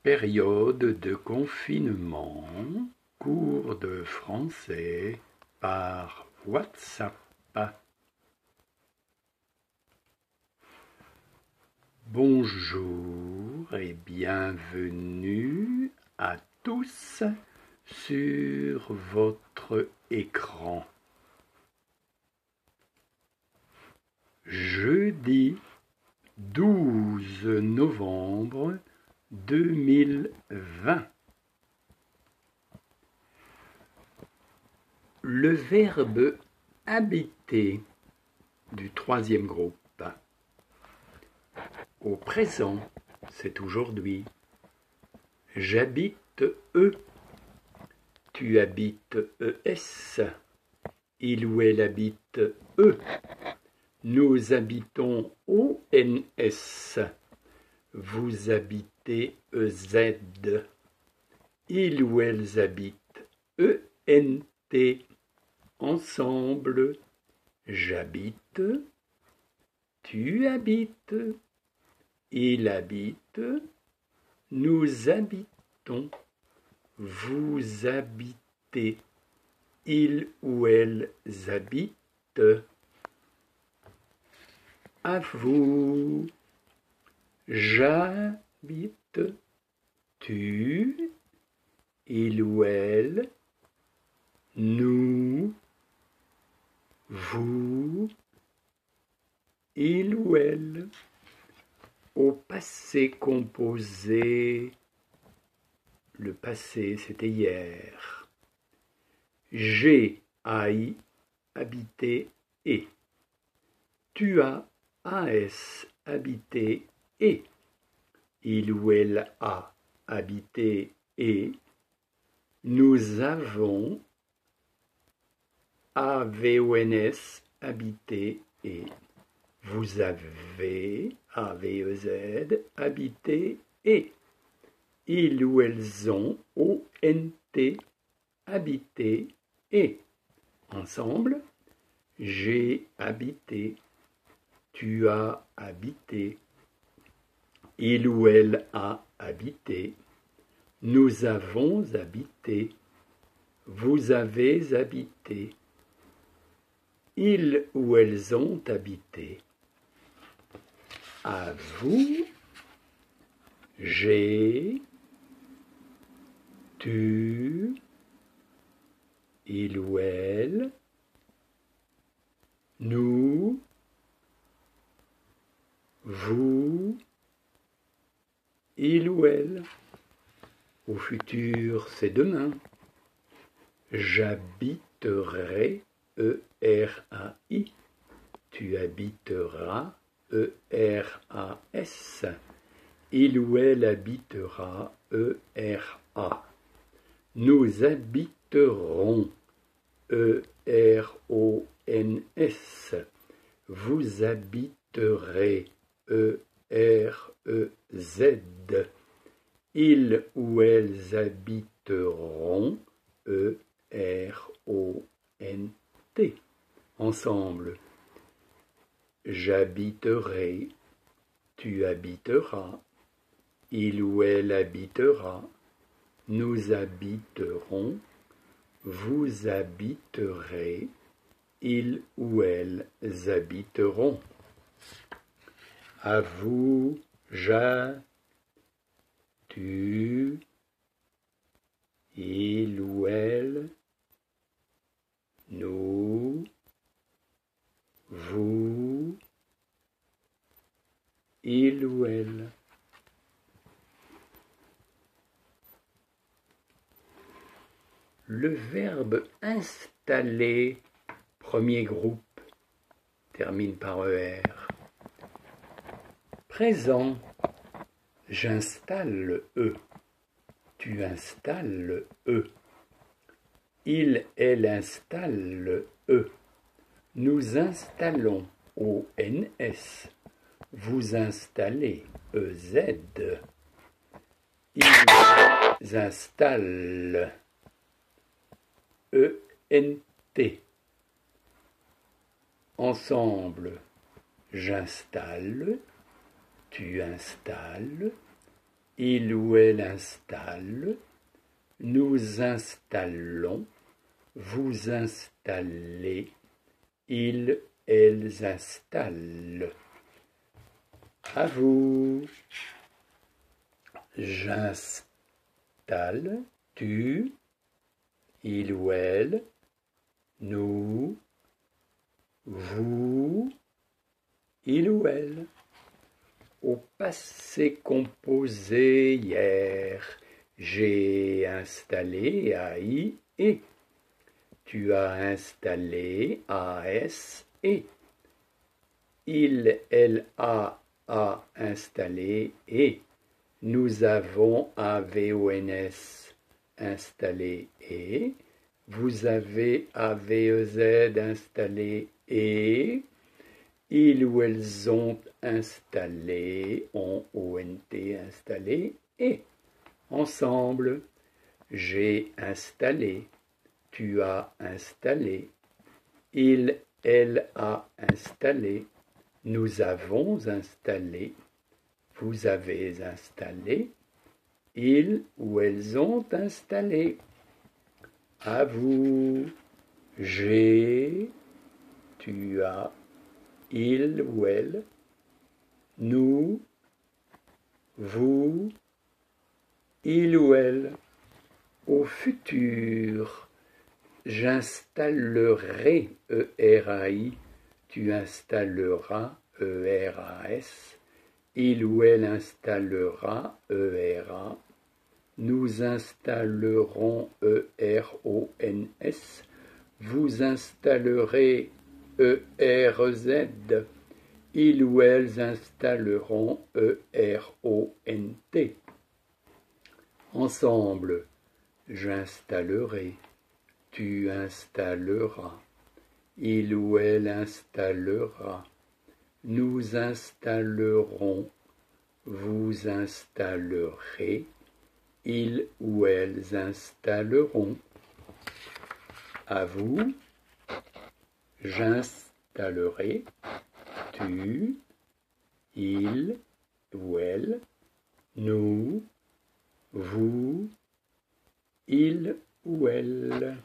Période de confinement, cours de français par WhatsApp. Bonjour et bienvenue à tous sur votre écran. Jeudi 12 novembre 2020. Le verbe habiter du troisième groupe. Au présent, c'est aujourd'hui. J'habite E. Tu habites ES. Il ou elle habite E. Nous habitons ONS. Vous habitez EZ. Ils ou elles habitent ENT. Ensemble, j'habite, tu habites, il habite, nous habitons, vous habitez, ils ou elles habitent. À vous, j'habite, tu, il ou elle, nous, vous, il ou elle. Au passé composé, le passé c'était hier. J'ai habité et. Tu as habité et. Il ou elle a habité et. Nous avons AVONS habité et. Vous avez, AVEZ, habité et. Ils ou elles ont, ONT, habité et. Ensemble, j'ai habité, tu as habité, il ou elle a habité, nous avons habité, vous avez habité, ils ou elles ont habité. À vous, j'ai, tu, il ou elle, nous, vous, il ou elle. Au futur, c'est demain. J'habiterai, ERAI. Tu habiteras, ERAS. Il ou elle habitera, ERA. Nous habiterons, ERONS. Vous habiterez, EREZ. Ils ou elles habiteront, ERONT. Ensemble, j'habiterai, tu habiteras, il ou elle habitera, nous habiterons, vous habiterez, ils ou elles habiteront. À vous, tu, il ou elle, nous, vous, il ou elle. Le verbe installer, premier groupe, termine par ER. Présent, j'installe E. Tu installes E. Il, elle installe E. Nous installons ONS. Vous installez EZ. Ils installent ENT. Ensemble, j'installe, tu installes, il ou elle installe, nous installons, vous installez, ils, elles installent. À vous. J'installe, tu, il ou elle, nous, vous, il ou elle. Au passé composé hier, j'ai installé AI et. Tu as installé AS et. Il, elle, a installé et. Nous avons AVONS installé et. Vous avez AVEZ installé et. Ils ou elles ont installé, ont ONT installé et. Ensemble, j'ai installé, tu as installé, il, elle a installé, nous avons installé, vous avez installé, ils ou elles ont installé. À vous, j'ai, tu as, il ou elle, nous, vous, il ou elle. Au futur, j'installerai, ERAI, tu installeras, ERAS, il ou elle installera, ERA, nous installerons, ERONS, vous installerez, ERZ, ils ou elles installeront, ERONT. Ensemble, j'installerai, tu installeras, il ou elle installera, nous installerons, vous installerez, ils ou elles installeront. À vous, j'installerai, tu, il ou elle, nous, vous, il ou elle.